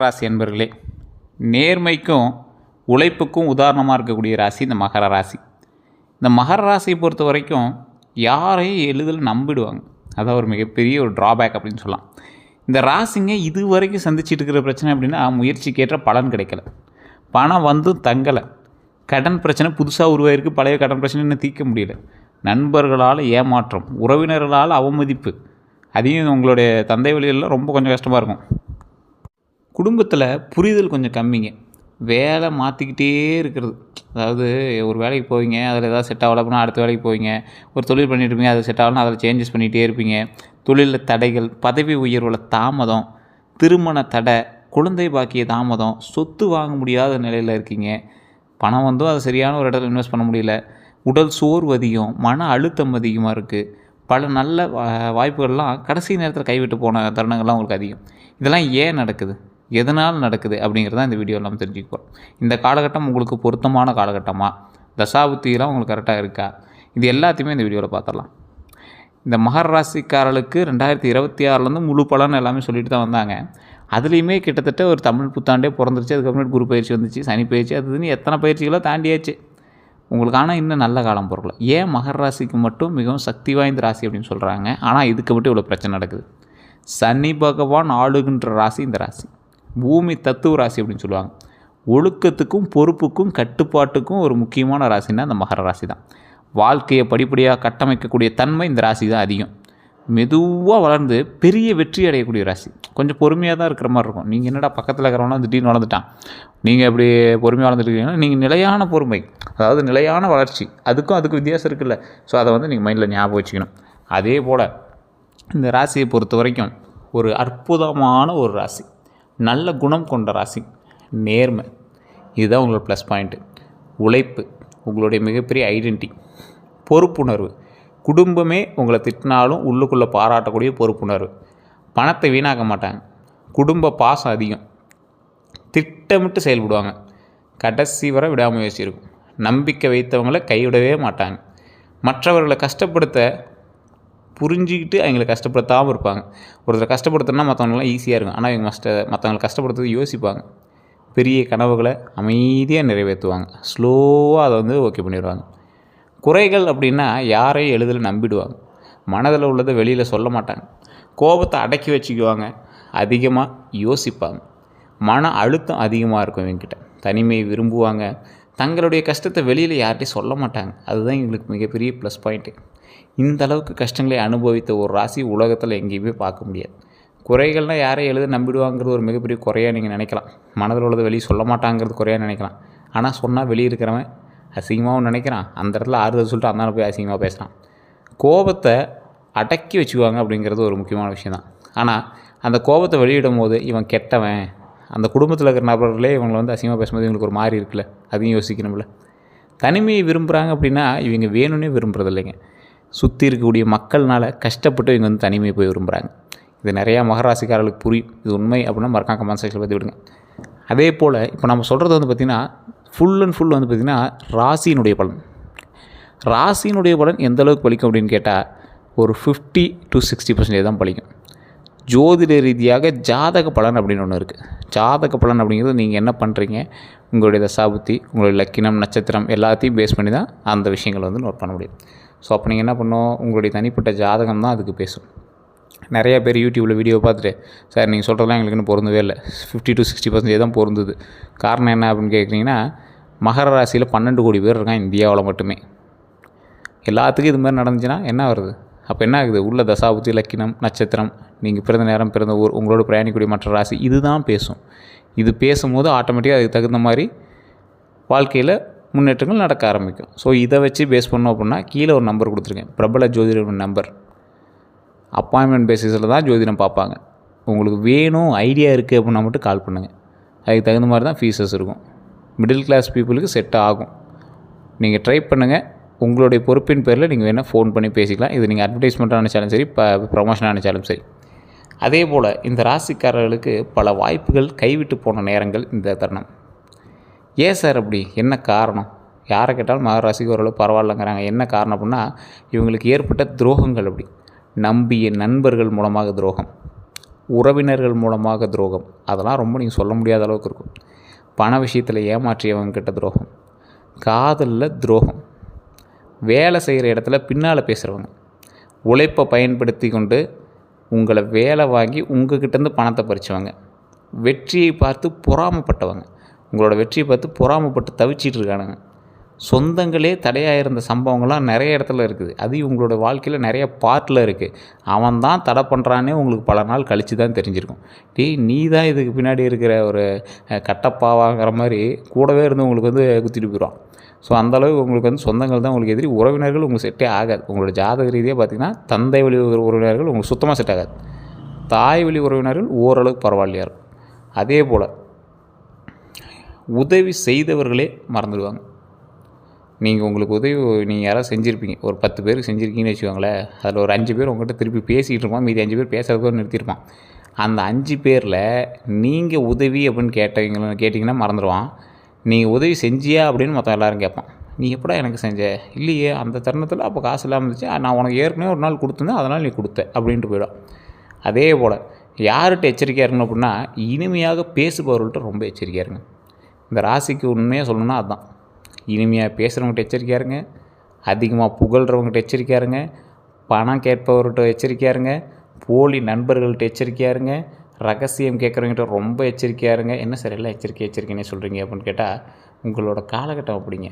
ராசி என்பர்களே, நேர்மைக்கும் உழைப்புக்கும் உதாரணமாக இருக்கக்கூடிய ராசி இந்த மகர ராசி. இந்த மகர ராசியை பொறுத்த வரைக்கும் யாரையும் எளிதில் நம்பிடுவாங்க. அதான் ஒரு மிகப்பெரிய ஒரு ட்ராபேக் அப்படின்னு சொல்லலாம். இந்த ராசிங்க இது வரைக்கும் சந்திச்சுட்டு இருக்கிற பிரச்சனை அப்படின்னா, முயற்சிக்கேற்ற பலன் கிடைக்கல, பணம் வந்தும் தங்கலை, கடன் பிரச்சனை புதுசாக உருவாயிருக்கு, பழைய கடன் பிரச்சனை இன்னும் தீர்க்க முடியல, நண்பர்களால் ஏமாற்றம், உறவினர்களால் அவமதிப்பு, அதையும் உங்களுடைய தந்தை வழியில் ரொம்ப கொஞ்சம் கஷ்டமாக இருக்கும். குடும்பத்தில் புரிதல் கொஞ்சம் கம்மிங்க, வேலை மாற்றிக்கிட்டே இருக்கிறது. அதாவது ஒரு வேலைக்கு போவீங்க, அதில் ஏதாவது செட் ஆகலை அப்படின்னா அடுத்த வேலைக்கு போவீங்க, ஒரு தொழில் பண்ணிட்டு இருப்பீங்க, அது செட் ஆகலைன்னா அதில் சேஞ்சஸ் பண்ணிகிட்டே இருப்பீங்க. தொழிலில் தடைகள், பதவி உயர்வில் தாமதம், திருமண தடை, குழந்தை பாக்கிய தாமதம், சொத்து வாங்க முடியாத நிலையில் இருக்கீங்க, பணம் வந்தும் அதை சரியான ஒரு இடத்துல இன்வெஸ்ட் பண்ண முடியல, உடல் சோர்வு அதிகம், மன அழுத்தம் அதிகமாக இருக்குது, பல நல்ல வாய்ப்புகள்லாம் கடைசி நேரத்தில் கைவிட்டு போன தருணங்கள்லாம் உங்களுக்கு அதிகம். இதெல்லாம் ஏன் நடக்குது, எதனால் நடக்குது அப்படிங்கிறத இந்த வீடியோவில் நம்ம தெரிஞ்சுக்க போகிறோம். இந்த காலகட்டம் உங்களுக்கு பொருத்தமான காலகட்டமாக, தசாபுத்தியெல்லாம் உங்களுக்கு கரெக்டாக இருக்கா, இது எல்லாத்தையுமே இந்த வீடியோவில் பார்த்துடலாம். இந்த மகர ராசிக்காரர்களுக்கு 2026 முழு பலன் எல்லாமே சொல்லிட்டு தான் வந்தாங்க. அதுலேயுமே கிட்டத்தட்ட ஒரு தமிழ் புத்தாண்டே பிறந்துருச்சு. அதுக்கப்புறம் குரு பயிற்சி வந்துச்சு, சனி பயிற்சி, அதுன்னு எத்தனை பயிற்சிகளோ தாண்டியாச்சு உங்களுக்கு. ஆனால் இன்னும் நல்ல காலம் பொருள். ஏன் மகர ராசிக்கு மட்டும் மிகவும் சக்தி வாய்ந்த ராசி அப்படின்னு சொல்கிறாங்க, ஆனால் இதுக்கு மட்டும் இவ்வளோ பிரச்சனை நடக்குது? சனி பகவான் ஆளுகின்ற ராசி இந்த ராசி, பூமி தத்துவ ராசி அப்படின்னு சொல்லுவாங்க. ஒழுக்கத்துக்கும் பொறுப்புக்கும் கட்டுப்பாட்டுக்கும் ஒரு முக்கியமான ராசின்னா அந்த மகர ராசி தான். வாழ்க்கையை படிப்படியாக கட்டமைக்கக்கூடிய தன்மை இந்த ராசி தான் அதிகம். மெதுவாக வளர்ந்து பெரிய வெற்றி அடையக்கூடிய ராசி. கொஞ்சம் பொறுமையாக தான் இருக்கிற மாதிரி இருக்கும். நீங்கள் என்னடா பக்கத்தில் இருக்கிறவனா திடீர்னு வளர்ந்துட்டான், நீங்கள் எப்படி பொறுமையாக வளர்ந்துருக்கீங்கன்னா, நீங்கள் நிலையான பொறுமை, அதாவது நிலையான வளர்ச்சி, அதுக்கும் வித்தியாசம் இருக்குல்ல. ஸோ அதை நீங்கள் மைண்டில் ஞாபகம் வச்சுக்கணும். அதே போல் இந்த ராசியை பொறுத்த வரைக்கும் ஒரு அற்புதமான ஒரு ராசி, நல்ல குணம் கொண்ட ராசி, நேர்மை, இதுதான் உங்களோட ப்ளஸ் பாயிண்ட்டு. உழைப்பு உங்களுடைய மிகப்பெரிய ஐடென்டிட்டி, பொறுப்புணர்வு, குடும்பமே உங்களை திட்டினாலும் உள்ளுக்குள்ளே பாராட்டக்கூடிய பொறுப்புணர்வு, பணத்தை வீணாக்க மாட்டாங்க, குடும்ப பாசம் அதிகம், திட்டமிட்டு செயல்படுவாங்க, கடைசி வரை விடாமுயற்சி இருக்கும், நம்பிக்கை வைத்தவங்களை கைவிடவே மாட்டாங்க, மற்றவர்களை கஷ்டப்படுத்த புரிஞ்சிக்கிட்டு அவங்களை கஷ்டப்படுத்தாமல் இருப்பாங்க. ஒருத்தரை கஷ்டப்படுத்தினா மற்றவங்களாம் ஈஸியாக இருக்கும், ஆனால் இவங்க மற்றவங்களை கஷ்டப்படுத்துறது யோசிப்பாங்க. பெரிய கனவுகளை அமைதியாக நிறைவேற்றுவாங்க, ஸ்லோவாக அதை ஓகே பண்ணிடுவாங்க. குறைகள் அப்படின்னா யாரையும் எளிதில் நம்பிடுவாங்க, மனதில் உள்ளதை வெளியில் சொல்ல மாட்டாங்க, கோபத்தை அடக்கி வச்சுக்குவாங்க, அதிகமாக யோசிப்பாங்க, மன அழுத்தம் அதிகமாக இருக்கும் இவங்ககிட்ட, தனிமையை விரும்புவாங்க, தங்களுடைய கஷ்டத்தை வெளியில் யார்கிட்டையும் சொல்ல மாட்டாங்க. அதுதான் எங்களுக்கு மிகப்பெரிய ப்ளஸ் பாயிண்ட்டு. இந்த அளவுக்கு கஷ்டங்களை அனுபவித்த ஒரு ராசி உலகத்தில் எங்கேயுமே பார்க்க முடியாது. குறைகள்னால் யாரையும் எழுத நம்பிடுவாங்கிறது ஒரு மிகப்பெரிய குறையாக நீங்கள் நினைக்கலாம், மனதில் உள்ளதை வெளியே சொல்ல மாட்டாங்கிறது குறையாக நினைக்கலாம். ஆனால் சொன்னால் வெளியே இருக்கிறவன் அசிங்கமாகவும் நினைக்கிறான், அந்த இடத்துல ஆறுதல் சொல்லிட்டு அந்த போய் அசிங்கமாக பேசுகிறான். கோபத்தை அடக்கி வச்சுக்குவாங்க அப்படிங்கிறது ஒரு முக்கியமான விஷயம் தான். ஆனால் அந்த கோபத்தை வெளியிடும் போது இவன் கெட்டவன், அந்த குடும்பத்தில் இருக்கிற நபர்களே இவங்களை அசிங்கமாக பேசும்போது இவங்களுக்கு ஒரு மாதிரி இருக்குல்ல, அதையும் யோசிக்கணும்ல. தனிமையை விரும்புகிறாங்க அப்படின்னா இவங்க வேணும்னே விரும்புகிறது இல்லைங்க, சுற்றி இருக்கக்கூடிய மக்கள்னால கஷ்டப்பட்டு இவங்க தனிமையை போய் விரும்புகிறாங்க. இது நிறையா மகராசிக்காரர்களுக்கு புரியும். இது உண்மை அப்படின்னா மறக்காம கமெண்ட் செக்ஷனில் பற்றி விடுங்க. அதே போல் இப்போ நம்ம சொல்கிறது பார்த்திங்கன்னா ஃபுல் அண்ட் ஃபுல் பார்த்திங்கன்னா ராசியினுடைய பலன். ராசியினுடைய பலன் எந்த அளவுக்கு பலிக்கும் அப்படின்னு கேட்டால் ஒரு 50 to 60% தான் பலிக்கும். ஜோதிட ரீதியாக ஜாதக பலன் அப்படின்னு ஒன்று இருக்குது. ஜாதக பலன் அப்படிங்கிறது நீங்கள் என்ன பண்ணுறீங்க, உங்களுடைய தசாபுத்தி, உங்களுடைய லக்கினம், நட்சத்திரம் எல்லாத்தையும் பேஸ் பண்ணி தான் அந்த விஷயங்களை நோட் பண்ண முடியும். ஸோ அப்போ நீங்கள் என்ன பண்ணணும், உங்களுடைய தனிப்பட்ட ஜாதகம் தான் அதுக்கு பேசும். நிறைய பேர் யூடியூப்பில் வீடியோ பார்த்துட்டு, சார் நீங்கள் சொல்கிறதெல்லாம் எங்களுக்கு இன்னும் பொருந்தவே இல்லை, 50 to 60% தான் பொருந்துது. காரணம் என்ன அப்படின்னு கேட்குறீங்கன்னா, மகர ராசியில் 12 கோடி பேர் இருக்கான் இந்தியாவில் மட்டுமே. எல்லாத்துக்கும் இது மாதிரி நடந்துச்சுன்னா என்ன வருது, அப்போ என்ன ஆகுது, உள்ள தசாபுத்தி, லக்கினம், நட்சத்திரம், நீங்கள் பிறந்த நேரம், பிறந்த ஊர், உங்களோட பிரயாணிக்கூடிய மற்ற ராசி, இது தான் பேசும். இது பேசும்போது ஆட்டோமேட்டிக்காக அதுக்கு தகுந்த மாதிரி வாழ்க்கையில் முன்னேற்றங்கள் நடக்க ஆரம்பிக்கும். ஸோ இதை வச்சு பேஸ் பண்ணோம் அப்படின்னா கீழே ஒரு நம்பர் கொடுத்துருக்கேன், பிரபல ஜோதிடர் நம்பர். அப்பாயின்மெண்ட் பேசிஸில் தான் ஜோதிடம் பார்ப்பாங்க. உங்களுக்கு வேணும், ஐடியா இருக்குது அப்படின்னா மட்டும் கால் பண்ணுங்கள். அதுக்கு தகுந்த மாதிரி தான் ஃபீஸஸ் இருக்கும். மிடில் கிளாஸ் பீப்புளுக்கு செட் ஆகும். நீங்கள் ட்ரை பண்ணுங்கள். உங்களுடைய பொறுப்பின் பேரில் நீங்கள் வேணால் ஃபோன் பண்ணி பேசிக்கலாம். இது நீங்கள் அட்வர்டைஸ்மெண்ட்டாக நினச்சாலும் சரி, ப்ரொமோஷனாக நினச்சாலும் சரி. அதே போல் இந்த ராசிக்காரர்களுக்கு பல வாய்ப்புகள் கைவிட்டு போன நேரங்கள் இந்த தருணம். ஏன் சார் அப்படி, என்ன காரணம்? யாரை கேட்டாலும் மகர ராசிக்கு ஓரளவு பரவாயில்லைங்கிறாங்க. என்ன காரணம் அப்படின்னா இவங்களுக்கு ஏற்பட்ட துரோகங்கள். அப்படி நம்பிய நண்பர்கள் மூலமாக துரோகம், உறவினர்கள் மூலமாக துரோகம், அதெல்லாம் ரொம்ப நீங்கள் சொல்ல முடியாத அளவுக்கு இருக்கும். பண விஷயத்தில் ஏமாற்றியவங்கக்கிட்ட துரோகம், காதலில் துரோகம், வேலை செய்கிற இடத்துல பின்னால் பேசுகிறவங்க, உழைப்பை பயன்படுத்தி கொண்டு உங்களை வேலை வாங்கி உங்கள்கிட்டேருந்து பணத்தை பறிச்சவங்க, வெற்றியை பார்த்து பொறாமப்பட்டவங்க, உங்களோட வெற்றியை பார்த்து பொறாமப்பட்டு தவிச்சிட்டு இருக்கானுங்க. சொந்தங்களே தடையாக இருந்த சம்பவங்கள்லாம் நிறைய இடத்துல இருக்குது. அது உங்களோட வாழ்க்கையில் நிறைய பார்ட்டில் இருக்குது. அவன் தான் தடை பண்ணுறானே உங்களுக்கு பல நாள் கழித்து தான் தெரிஞ்சிருக்கும். நீ தான் இதுக்கு பின்னாடி இருக்கிற ஒரு கட்டப்பாவாங்கிற மாதிரி கூடவே இருந்து உங்களுக்கு குத்திட்டு போயிடுவான். ஸோ அந்தளவுக்கு உங்களுக்கு சொந்தங்கள் தான் உங்களுக்கு எதிரி. உறவினர்கள் உங்களுக்கு செட்டே ஆகாது. உங்களோட ஜாதக ரீதியாக பார்த்திங்கன்னா தந்தை வழி உறவினர்கள் உங்களுக்கு சுத்தமாக செட் ஆகாது. தாய் வழி உறவினர்கள் ஓரளவுக்கு பரவாயில்லையா இருக்கும். அதே போல் உதவி செய்தவர்களே மறந்துடுவாங்க. உங்களுக்கு உதவி நீங்கள் யாராவது செஞ்சுருப்பீங்க, ஒரு 10 பேருக்கு செஞ்சுருக்கீங்கன்னு வச்சுக்கோங்களேன். அதில் ஒரு 5 பேர் உங்கள்கிட்ட திருப்பி பேசிகிட்டு இருப்பான், மீதி 5 பேர் பேசுகிறதோ நிறுத்தியிருப்பான். அந்த 5 பேரில் நீங்கள் உதவி அப்படின்னு கேட்டிங்கன்னா மறந்துடுவான். நீங்கள் உதவி செஞ்சியா அப்படின்னு மொத்தம் எல்லோரும் கேட்பான். நீ எப்படா எனக்கு செஞ்ச? இல்லையே, அந்த தருணத்தில் அப்போ காசு இல்லாமல் இருந்துச்சு, நான் உனக்கு ஏற்கனவே ஒரு நாள் கொடுத்துருந்தேன், அதனால் நீ கொடுத்த அப்படின்ட்டு போயிடும். அதே போல் யார்கிட்ட எச்சரிக்கையாக இருக்கணும் அப்படின்னா, இனிமையாக பேசுபவர்கள்ட்ட ரொம்ப எச்சரிக்கையாக இருங்க. இந்த ராசிக்கு உண்மையாக சொல்லணும்னா அதுதான். இனிமையாக பேசுகிறவங்ககிட்ட எச்சரிக்கையாக இருங்க, அதிகமாக புகழ்கிறவங்ககிட்ட எச்சரிக்கையாக இருங்க, பணம் கேட்பவர்கிட்ட எச்சரிக்கையாக இருங்க, போலி நண்பர்கள்ட்ட எச்சரிக்கையாக இருங்க, ரகசியம் கேட்குறவங்ககிட்ட ரொம்ப எச்சரிக்கையாக இருங்க. என்ன சார் எல்லாம் எச்சரிக்கைன்னே சொல்கிறீங்க அப்படின்னு கேட்டால், உங்களோட காலகட்டம் அப்படிங்க.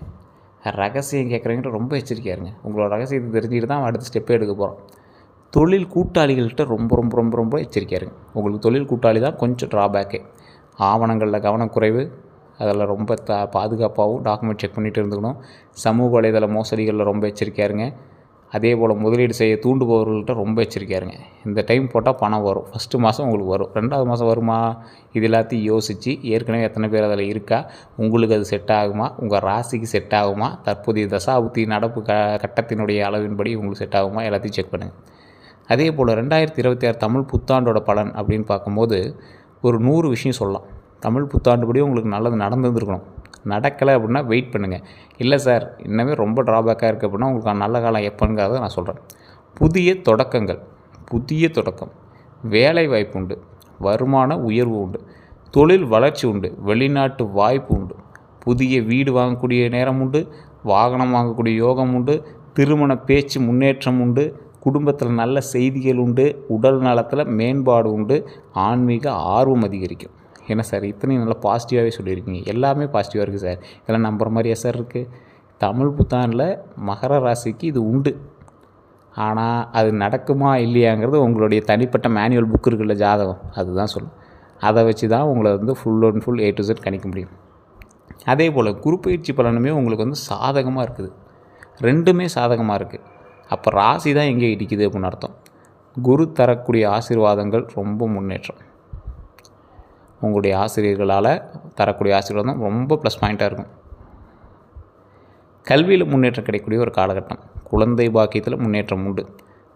ரகசியம் கேட்குறவங்ககிட்ட ரொம்ப எச்சரிக்கையாக இருங்க. உங்களோட ரகசியத்தை தெரிஞ்சுக்கிட்டு தான் அடுத்த ஸ்டெப்பே எடுக்க போகிறோம். தொழில் கூட்டாளிகள்கிட்ட ரொம்ப ரொம்ப ரொம்ப ரொம்ப எச்சரிக்கையாக இருங்க. உங்களுக்கு தொழில் கூட்டாளி தான் கொஞ்சம் ட்ராபேக்கு. ஆவணங்களில் கவனக்குறைவு, அதில் ரொம்ப பாதுகாப்பாகவும் டாக்குமெண்ட் செக் பண்ணிகிட்டு இருந்துக்கணும். சமூக வலைதள மோசடிகளில் ரொம்ப எச்சரிக்கையாக இருங்க. அதே போல் முதலீடு செய்ய தூண்டுபவர்கள்ட்ட ரொம்ப எச்சரிக்கையாக இருங்க. இந்த டைம் போட்டால் பணம் வரும். ஃபஸ்ட்டு மாதம் உங்களுக்கு வரும், 2வது மாதம் வருமா, இது எல்லாத்தையும் யோசித்து ஏற்கனவே எத்தனை பேர் அதில் இருக்கா, உங்களுக்கு அது செட் ஆகுமா, உங்கள் ராசிக்கு செட் ஆகுமா, தற்போதைய தசாபுத்தி நடப்பு கட்டத்தினுடைய அளவின்படி உங்களுக்கு செட் ஆகுமா, எல்லாத்தையும் செக் பண்ணுங்கள். அதே போல் 2026 தமிழ் புத்தாண்டோட பலன் அப்படின்னு பார்க்கும்போது ஒரு 100 விஷயம் சொல்லலாம். தமிழ் புத்தாண்டுபடி உங்களுக்கு நல்லது நடந்துருந்துருக்கணும். நடக்கலை அப்படின்னா வெயிட் பண்ணுங்கள். இல்லை சார் இன்னமே ரொம்ப ட்ராபேக்காக இருக்குது அப்படின்னா உங்களுக்கு நல்ல காலம் எப்போங்கிறத நான் சொல்கிறேன். புதிய தொடக்கம், வேலை வாய்ப்பு உண்டு, வருமான உயர்வு உண்டு, தொழில் வளர்ச்சி உண்டு, வெளிநாட்டு வாய்ப்பு உண்டு, புதிய வீடு வாங்கக்கூடிய நேரம் உண்டு, வாகனம் வாங்கக்கூடிய யோகம் உண்டு, திருமண பேச்சு முன்னேற்றம் உண்டு, குடும்பத்தில் நல்ல செய்திகள் உண்டு, உடல் நலத்தில் மேம்பாடு உண்டு, ஆன்மீக ஆர்வம் அதிகரிக்கும். என்ன சார் இத்தனையும் நல்லா பாசிட்டிவாகவே சொல்லியிருக்கீங்க, எல்லாமே பாசிட்டிவாக இருக்குது சார், இதெல்லாம் நம்புகிற மாதிரியா சார் இருக்குது? தமிழ் புத்தாண்டில் மகர ராசிக்கு இது உண்டு. ஆனால் அது நடக்குமா இல்லையாங்கிறது உங்களுடைய தனிப்பட்ட மேனுவல் புக் இருக்குல்ல, ஜாதகம், அதுதான் சொல்லும். அதை வச்சு தான் உங்களை full and full A to Z கணிக்க முடியும். அதே போல் குரு பயிற்சி பலனுமே உங்களுக்கு சாதகமாக இருக்குது. 2மே சாதகமாக இருக்குது. அப்போ ராசி தான் எங்கே இடிக்குது அப்படின்னு அர்த்தம். குரு தரக்கூடிய ஆசீர்வாதங்கள் ரொம்ப முன்னேற்றம். உங்களுடைய ஆசிரியர்களால் தரக்கூடிய ஆசீர்வாதம் ரொம்ப ப்ளஸ் பாயிண்ட்டாக இருக்கும். கல்வியில் முன்னேற்றம் கிடைக்கக்கூடிய ஒரு காலகட்டம். குழந்தை பாக்கியத்தில் முன்னேற்றம் உண்டு.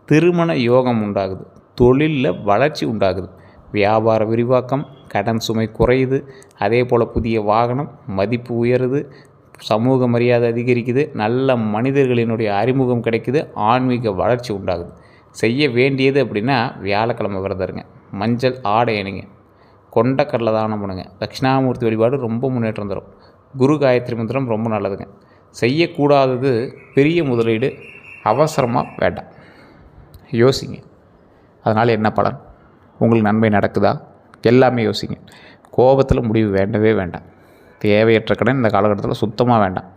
திருமண யோகம் உண்டாகுது. தொழிலில் வளர்ச்சி உண்டாகுது. வியாபார விரிவாக்கம், கடன் சுமை குறையுது. அதே போல் புதிய வாகனம், மதிப்பு உயருது, சமூக மரியாதை அதிகரிக்குது, நல்ல மனிதர்களினுடைய அறிமுகம் கிடைக்குது, ஆன்மீக வளர்ச்சி உண்டாகுது. செய்ய வேண்டியது அப்படின்னா வியாழக்கிழமை விரதம் இருங்க, மஞ்சள் ஆடை அணிங்க, கொண்டக்கடலை தானம் பண்ணுங்க, தட்சிணாமூர்த்தி வழிபாடு ரொம்ப முன்னேற்றம் தரும், குரு காயத்ரி மந்திரம் ரொம்ப நல்லதுங்க. செய்யக்கூடாதது பெரிய முதலீடு, அவசரமாக வேண்டாம், யோசிங்க. அதனால் என்ன பலன், உங்களுக்கு நன்மை நடக்குதா, எல்லாமே யோசிங்க. கோபத்தில் முடிவு வேண்டவே வேண்டாம். தேவையற்ற கடன் இந்த காலகட்டத்தில் சுத்தமாக வேண்டாம்.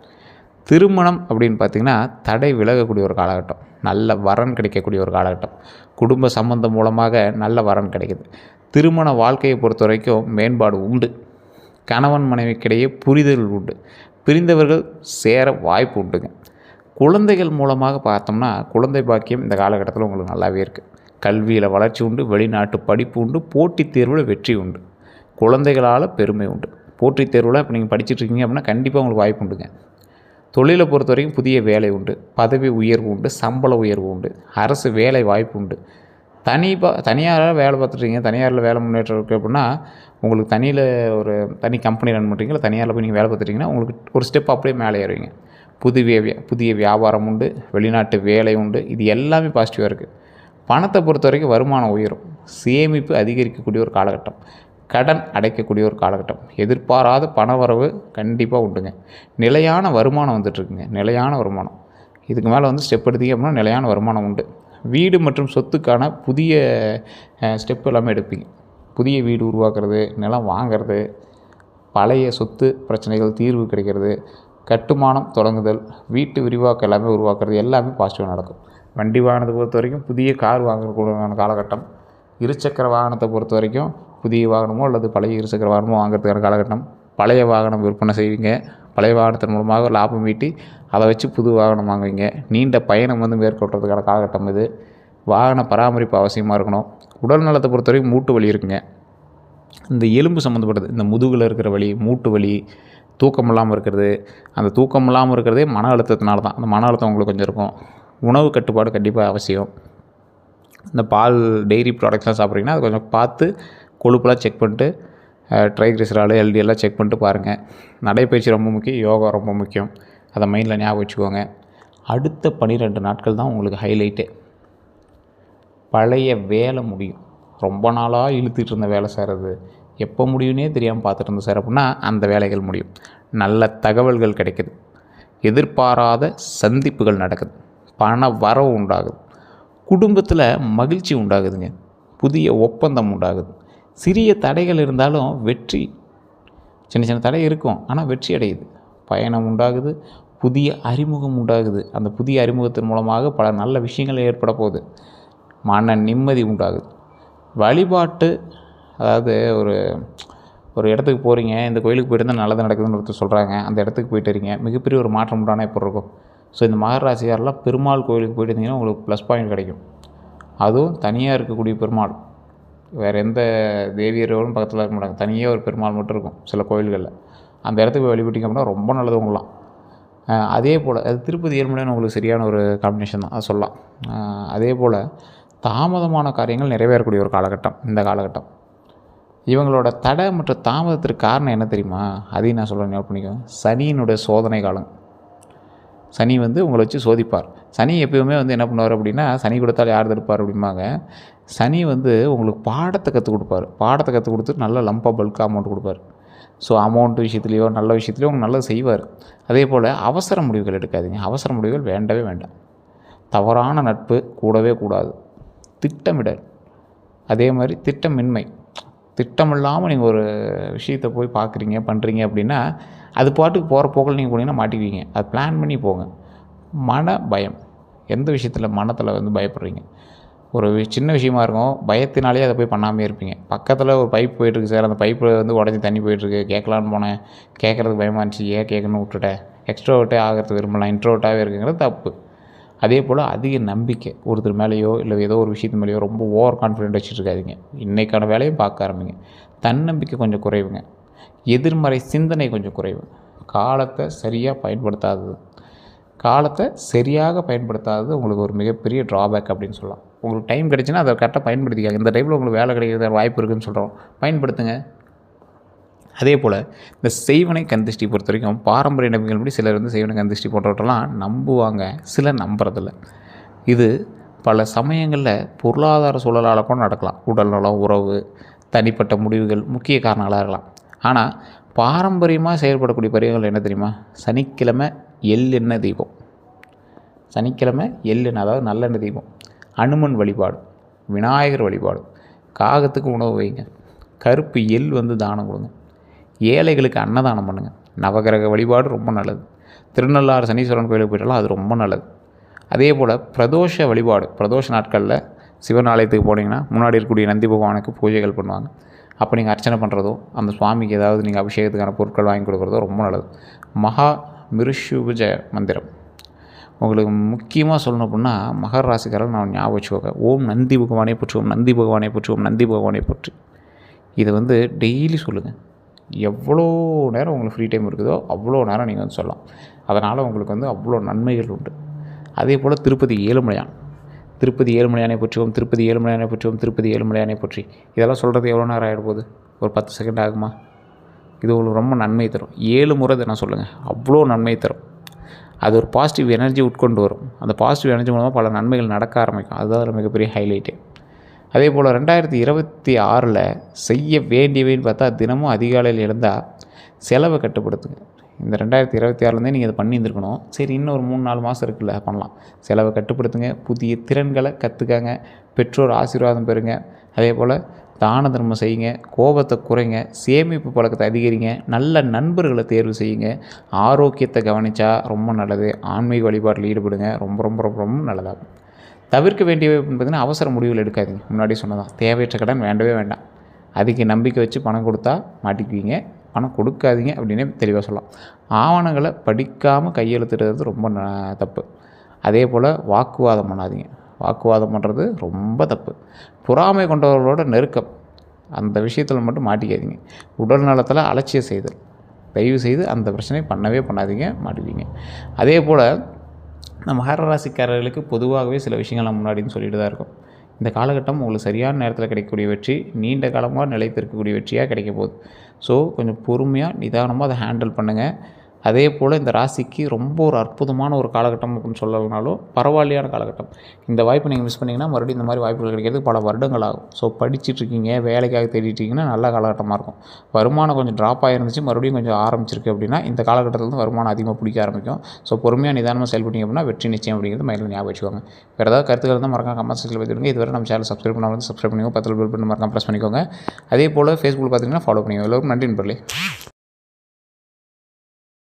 திருமணம் அப்படின்னு பார்த்திங்கன்னா தடை விலகக்கூடிய ஒரு காலகட்டம், நல்ல வரன் கிடைக்கக்கூடிய ஒரு காலகட்டம். குடும்ப சம்பந்தம் மூலமாக நல்ல வரன் கிடைக்குது. திருமண வாழ்க்கையை பொறுத்த வரைக்கும் மேம்பாடு உண்டு. கணவன் மனைவிக்கிடையே புரிதல் உண்டு. பிரிந்தவர்கள் சேர வாய்ப்பு உண்டுங்க. குழந்தைகள் மூலமாக பார்த்தோம்னா குழந்தை பாக்கியம் இந்த காலகட்டத்தில் உங்களுக்கு நல்லாவே இருக்குது. கல்வியில் வளர்ச்சி உண்டு, வெளிநாட்டு படிப்பு உண்டு, போட்டித் தேர்வில் வெற்றி உண்டு, குழந்தைகளால் பெருமை உண்டு. போட்டித் தேர்வில் இப்போ நீங்கள் படிச்சுட்ருக்கீங்க அப்படின்னா கண்டிப்பாக உங்களுக்கு வாய்ப்பு உண்டுங்க. தொழிலை பொறுத்த வரைக்கும் புதிய வேலை உண்டு, பதவி உயர்வு உண்டு, சம்பள உயர்வு உண்டு, அரசு வேலை வாய்ப்பு உண்டு. தனியாராக வேலை பார்த்துட்ருக்கீங்க, தனியாரில் வேலை முன்னேற்றம் இருக்குது அப்படின்னா உங்களுக்கு ஒரு தனி கம்பெனி ரன் பண்ணுறீங்க, இல்லை தனியாரில் போய் நீங்கள் வேலை பார்த்துட்டிங்கன்னா உங்களுக்கு ஒரு ஸ்டெப் அப்படியே மேலே ஏறுவீங்க. புதிய வியாபாரம் உண்டு, வெளிநாட்டு வேலை உண்டு, இது எல்லாமே பாசிட்டிவாக இருக்குது. பணத்தை பொறுத்த வரைக்கும் வருமானம் உயரும். சேமிப்பு அதிகரிக்கக்கூடிய ஒரு காலகட்டம், கடன் அடைக்கக்கூடிய ஒரு காலகட்டம், எதிர்பாராத பணவரவு கண்டிப்பாக உண்டுங்க. நிலையான வருமானம் வந்துட்டுருக்குங்க. நிலையான வருமானம் இதுக்கு மேலே வந்து ஸ்டெப் எடுத்தீங்க அப்படின்னா நிலையான வருமானம் உண்டு. வீடு மற்றும் சொத்துக்கான புதிய ஸ்டெப் எல்லாமே எடுப்பீங்க. புதிய வீடு உருவாக்குறது, நிலம் வாங்கிறது, பழைய சொத்து பிரச்சனைகள் தீர்வு கிடைக்கிறது, கட்டுமானம் தொடங்குதல், வீட்டு விரிவாக்கம் எல்லாமே உருவாக்குறது எல்லாமே பாசிட்டிவாக நடக்கும். வண்டி வாகனத்தை பொறுத்த வரைக்கும் புதிய கார் வாங்கக்கூடிய காலகட்டம். இருசக்கர வாகனத்தை பொறுத்த வரைக்கும் புதிய வாகனமோ அல்லது பழைய இருசக்கர வாகனமோ வாங்குறதுக்கான காலகட்டம். பழைய வாகனம் விற்பனை செய்வீங்க. பழைய வாகனத்தின் மூலமாக லாபம் ஈட்டி அதை வச்சு புது வாகனம் வாங்குவீங்க. நீண்ட பயணம் வந்து மேற்கொள்கிறதுக்கான காலகட்டம் இது. வாகன பராமரிப்பு அவசியமாக இருக்கணும். உடல் நலத்தை பொறுத்த வரைக்கும் மூட்டு வலி இருக்குங்க. இந்த எலும்பு சம்மந்தப்பட்டது, இந்த முதுகில் இருக்கிற வலி, மூட்டு வலி, தூக்கம் இல்லாமல் இருக்கிறது. அந்த தூக்கம் இல்லாமல் இருக்கிறதே மன அழுத்தத்தினால தான். அந்த மன அழுத்தம் உங்களுக்கு கொஞ்சம் இருக்கும். உணவு கட்டுப்பாடு கண்டிப்பாக அவசியம். இந்த பால் டெய்ரி ப்ராடக்ட்ஸ்லாம் சாப்பிட்றீங்கன்னா அது கொஞ்சம் பார்த்து கொழுப்பெலாம் செக் பண்ணிட்டு ட்ரைக்ளிசரால் எல்டிஎல்லாம் செக் பண்ணிட்டு பாருங்கள். நடைப்பயிற்சி ரொம்ப முக்கியம், யோகா ரொம்ப முக்கியம். அதை மைண்டில் ஞாபகம் வச்சுக்கோங்க. அடுத்த 12 நாட்கள் தான் உங்களுக்கு ஹைலைட்டே. பழைய வேலை முடியும். ரொம்ப நாளாக இழுத்துட்டு இருந்த வேலை செய்கிறது, எப்போ முடியும்னே தெரியாமல் பார்த்துட்டு இருந்த சார் அப்படின்னா அந்த வேலைகள் முடியும். நல்ல தகவல்கள் கிடைக்குது. எதிர்பாராத சந்திப்புகள் நடக்குது. பண வரவு உண்டாகுது. குடும்பத்தில் மகிழ்ச்சி உண்டாகுதுங்க. புதிய ஒப்பந்தம் உண்டாகுது. சிறிய தடைகள் இருந்தாலும் வெற்றி, சின்ன சின்ன தடை இருக்கும் ஆனால் வெற்றி அடையுது. பயணம் உண்டாகுது. புதிய அறிமுகம் உண்டாகுது. அந்த புதிய அறிமுகத்தின் மூலமாக பல நல்ல விஷயங்கள் ஏற்பட போகுது. மன நிம்மதி உண்டாகுது. வழிபாட்டு, அதாவது ஒரு இடத்துக்கு போகிறீங்க, இந்த கோயிலுக்கு போய்ட்டு இருந்தால் நல்லது நடக்குதுன்னு ஒருத்தர் சொல்கிறாங்க. அந்த இடத்துக்கு போய்ட்டு வரீங்க, மிகப்பெரிய ஒரு மாற்றம் உண்டான எப்படி இருக்கும். ஸோ இந்த மகர ராசிக்காரெல்லாம் பெருமாள் கோயிலுக்கு போய்ட்டு இருந்தீங்கன்னா உங்களுக்கு ப்ளஸ் பாயிண்ட் கிடைக்கும். அதுவும் தனியாக இருக்கக்கூடிய பெருமாள், வேறு எந்த தேவியர்களும் பக்கத்தில் இருக்க மாட்டாங்க. தனியாக ஒரு பெருமாள் மட்டும் இருக்கும் சில கோயில்களில். அந்த இடத்துக்கு போய் வழிபட்டிங்க அப்படின்னா ரொம்ப நல்லது உங்களாம். அதே போல் அது திருப்பதி ஏழுமலையான் உங்களுக்கு சரியான ஒரு காம்பினேஷன் தான், அது சொல்லலாம். அதே போல் தாமதமான காரியங்கள் நிறைவேறக்கூடிய ஒரு காலகட்டம் இந்த காலகட்டம். இவங்களோட தடை மற்றும் தாமதத்திற்கு காரணம் என்ன தெரியுமா? அதையும் நான் சொல்கிறேன், நோட் பண்ணிக்கோங்க. சனியினுடைய சோதனை காலம். சனி வந்து உங்களை வச்சு சோதிப்பார். சனி எப்போயுமே வந்து என்ன பண்ணுவார் அப்படின்னா, சனி கொடுத்தால் யார் தடுப்பார் அப்படிம்பாங்க. சனி வந்து உங்களுக்கு பாடத்தை கற்றுக் கொடுப்பார். பாடத்தை கற்றுக் கொடுத்துட்டு நல்ல லம்பாக பல்காக அமௌண்ட் கொடுப்பார். ஸோ அமௌண்ட் விஷயத்துலையோ நல்ல விஷயத்துலையோ உங்களுக்கு நல்லது செய்வார். அதே போல் அவசர முடிவுகள் எடுக்காதீங்க. அவசர முடிவுகள் வேண்டவே வேண்டாம். தவறான நட்பு கூடவே கூடாது. திட்டமிடல், அதே மாதிரி திட்டமின்மை. திட்டமில்லாமல் நீங்கள் ஒரு விஷயத்தை போய் பார்க்குறீங்க பண்ணுறீங்க அப்படின்னா அது பாட்டுக்கு போகிற போக்கில் நீங்கள் போனீங்கன்னா மாட்டிக்குவீங்க. அது பிளான் பண்ணி போங்க. மன பயம், எந்த விஷயத்தில் மனத்தில் வந்து பயப்படுறீங்க, ஒரு சின்ன விஷயமா இருக்கும், பயத்தினாலே அதை போய் பண்ணாமே இருப்பீங்க. பக்கத்தில் ஒரு பைப் போயிட்டுருக்கு சார், அந்த பைப்பில் வந்து உடஞ்சி தண்ணி போயிட்டுருக்கு, கேட்கலான்னு போனேன், கேட்குறதுக்கு பயமாக இருந்துச்சு, ஏன் கேட்கணும்னு விட்டுட்டேன். எக்ஸ்ட்ரோவர்ட்டே ஆகிறது விரும்பலாம், இன்ட்ரோவர்ட்டாகவே இருக்குங்கிறது தப்பு. அதே போல் அதிக நம்பிக்கை ஒருத்தர் மேலேயோ இல்லை ஏதோ ஒரு விஷயத்து மேலேயோ ரொம்ப ஓவர் கான்ஃபிடென்ட் வச்சுருக்காதீங்க. இன்றைக்கான வேலையும் பார்க்க ஆரம்பிங்க. தன்னம்பிக்கை கொஞ்சம் குறைவுங்க. எதிர்மறை சிந்தனை கொஞ்சம் குறைவு. காலத்தை சரியாக பயன்படுத்தாதது உங்களுக்கு ஒரு மிகப்பெரிய ட்ராபேக் அப்படின்னு சொல்லலாம். உங்களுக்கு டைம் கிடைச்சுன்னா அதை கரெக்டாக பயன்படுத்திக்காங்க. இந்த டைமில் உங்களுக்கு வேலை கிடைக்கிறது வாய்ப்பு இருக்குதுன்னு சொல்கிறோம், பயன்படுத்துங்க. அதே போல் இந்த செய்வனை கந்திஷ்டி பொறுத்த வரைக்கும் பாரம்பரிய நம்பிக்கைப்படி சிலர் வந்து செய்வனை கந்திஷ்டி போன்றவற்றெல்லாம் நம்புவாங்க, சிலர் நம்புறதில்ல. இது பல சமயங்களில் பொருளாதார சூழலால் கூட நடக்கலாம். உடல் நலம், உறவு, தனிப்பட்ட முடிவுகள் முக்கிய காரணங்களாக இருக்கலாம். ஆனால் பாரம்பரியமாக செயல்படக்கூடிய பரிகாரங்கள் என்ன தெரியுமா? சனிக்கிழமை எள்ளெண்ணெய் தீபம், சனிக்கிழமை எள்ளெண்ணெய், அதாவது நல்லெண்ணெய் தீபம், அனுமன் வழிபாடு, விநாயகர் வழிபாடு, காகத்துக்கு உணவு வைங்க, கருப்பு எள் வந்து தானம் கொடுங்க, ஏழைகளுக்கு அன்னதானம் பண்ணுங்கள். நவகிரக வழிபாடு ரொம்ப நல்லது. திருநள்ளாறு சனீஸ்வரன் கோயிலுக்கு போயிட்டாலும் அது ரொம்ப நல்லது. அதே போல் பிரதோஷ வழிபாடு, பிரதோஷ நாட்களில் சிவன் ஆலயத்துக்கு போனீங்கன்னா முன்னாடி இருக்கக்கூடிய நந்தி பகவானுக்கு பூஜைகள் பண்ணுவாங்க. அப்போ நீங்கள் அர்ச்சனை பண்ணுறதோ, அந்த சுவாமிக்கு ஏதாவது நீங்கள் அபிஷேகத்துக்கான பொருட்கள் வாங்கி கொடுக்குறதோ ரொம்ப நல்லது. மகா மிருஷுபஜ மந்திரம் உங்களுக்கு முக்கியமாக சொல்லணும் அப்படின்னா மகர ராசிக்காரர்கள் நான் ஞாபகம் வச்சுக்கோங்க. ஓம் நந்தி பகவானே போற்றி, ஓம் நந்தி பகவானே போற்றி, ஓம் நந்தி பகவானே போற்றி. இதை வந்து டெய்லி சொல்லுங்கள். எவ்வளோ நேரம் உங்களுக்கு ஃப்ரீ டைம் இருக்குதோ அவ்வளோ நேரம் நீங்கள் வந்து சொல்லலாம். அதனால் உங்களுக்கு வந்து அவ்வளோ நன்மைகள் உண்டு. அதே போல் திருப்பதி ஏழுமலையான், திருப்பதி ஏழுமலையானே போற்றுவோம், திருப்பதி ஏழுமலையானே போற்றுவோம், திருப்பதி ஏழுமலையானே போற்றி. இதெல்லாம் சொல்கிறது எவ்வளோ நேரம் ஆகிட போகுது? ஒரு 10 செகண்ட் ஆகுமா? இது உங்களுக்கு ரொம்ப நன்மை தரும். 7 முறை தினம் சொல்லுங்கள், அவ்வளோ நன்மை தரும். அது ஒரு பாசிட்டிவ் எனர்ஜி உட்கொண்டு வரும். அந்த பாசிட்டிவ் எனர்ஜி மூலமாக பல நன்மைகள் நடக்க ஆரம்பிக்கும். அதுதான் மிகப்பெரிய ஹைலைட்டு. அதே போல் 2026 செய்ய வேண்டியவைன்னு பார்த்தா தினமும் அதிகாலையில் எழுந்தால் செலவை கட்டுப்படுத்துங்க. இந்த 2026 நீங்கள் அதை பண்ணியிருந்துருக்கணும். சரி, இன்னும் ஒரு 3-4 மாதம் இருக்குல்ல, பண்ணலாம். செலவை கட்டுப்படுத்துங்க. புதிய திறன்களை கற்றுக்காங்க. பெற்றோர் ஆசீர்வாதம் பெறுங்க. அதே போல் தான தர்மம் செய்யுங்க. கோபத்தை குறைங்க. சேமிப்பு பழக்கத்தை அதிகரிங்க. நல்ல நண்பர்களை தேர்வு செய்யுங்க. ஆரோக்கியத்தை கவனித்தா ரொம்ப நல்லது. ஆன்மீக வழிபாட்டில் ஈடுபடுங்க. ரொம்ப ரொம்ப ரொம்ப ரொம்ப நல்லதாகும். தவிர்க்க வேண்டியவை பார்த்திங்கன்னா, அவசர முடிவுகள் எடுக்காதீங்க. முன்னாடி சொன்னதான், தேவையற்ற கடன் வேண்டவே வேண்டாம். அதுக்கு நம்பிக்கை வச்சு பணம் கொடுத்தா மாட்டிக்குவீங்க. பணம் கொடுக்காதீங்க அப்படின்னே தெளிவாக சொல்லலாம். ஆவணங்களை படிக்காமல் கையெழுத்திடுறது ரொம்ப தப்பு. அதே போல் வாக்குவாதம் பண்ணாதீங்க. வாக்குவாதம் பண்ணுறது ரொம்ப தப்பு. பொறாமை கொண்டவர்களோட நெருக்கம், அந்த விஷயத்தில் மட்டும் மாட்டிக்காதீங்க. உடல் நலத்தில் அலட்சியம் செய்தல், தயவு செய்து அந்த பிரச்சனை பண்ணவே பண்ணாதீங்க, மாட்டுவீங்க. அதே போல் இந்த மகர ராசிக்காரர்களுக்கு பொதுவாகவே சில விஷயங்கள் நான் முன்னாடின்னு சொல்லிட்டு தான் இருக்கும். இந்த காலகட்டம் உங்களுக்கு சரியான நேரத்தில் கிடைக்கக்கூடிய வெற்றி நீண்ட காலமாக நிலைத்திருக்கக்கூடிய வெற்றியாக கிடைக்க போகுது. ஸோ கொஞ்சம் பொறுமையாக நிதானமாக அதை ஹேண்டில் பண்ணுங்கள். அதே போல் இந்த ராசிக்கு ரொம்ப ஒரு அற்புதமான ஒரு காலகட்டம் அப்படின்னு சொல்லலைனாலும் பரவாயில்லையான காலகட்டம். இந்த வாய்ப்பை நீங்கள் மிஸ் பண்ணிங்கன்னா மறுபடியும் இந்த மாதிரி வாய்ப்புகள் கிடைக்கிறதுக்கு பல வருடங்கள் ஆகும். ஸோ படிச்சுட்ருக்கீங்க, வேலைக்காக தேடிட்டிங்கன்னா நல்ல காலகட்டமாக இருக்கும். வருமானம் கொஞ்சம் ட்ராப் ஆகிருந்துச்சு, மறுபடியும் கொஞ்சம் ஆரம்பிச்சிருக்கு அப்படின்னா இந்த காலகட்டத்தில் வருமானம் அதிகமாக பிடிக்க ஆரம்பிக்கும். ஸோ பொறுமையாக நிதானமாக செயல்பட்டீங்க அப்படின்னா வெற்றி நிச்சயம் அப்படிங்கிறது மைண்டில் ஞாபகம் வச்சுக்கோங்க. வேறு ஏதாவது கருத்துக்கள் இருந்தால் மறக்காம கமெண்ட் செக்ஷனில் பதிவிடுங்க. இதுவரை நம்ம சேனல் சப்ஸ்கிரைப் பண்ணாமல் சப்ஸ்கிரைப் பண்ணிக்கோங்க. 10 பெல் பட்டன் மறக்காம ப்ரெஸ் பண்ணிக்கோங்க. அதே போல் ஃபேஸ்புக்கில் பார்த்தீங்கன்னா ஃபாலோ பண்ணிக்கோங்க. எல்லோருக்கும் நன்றி நண்பர்களே.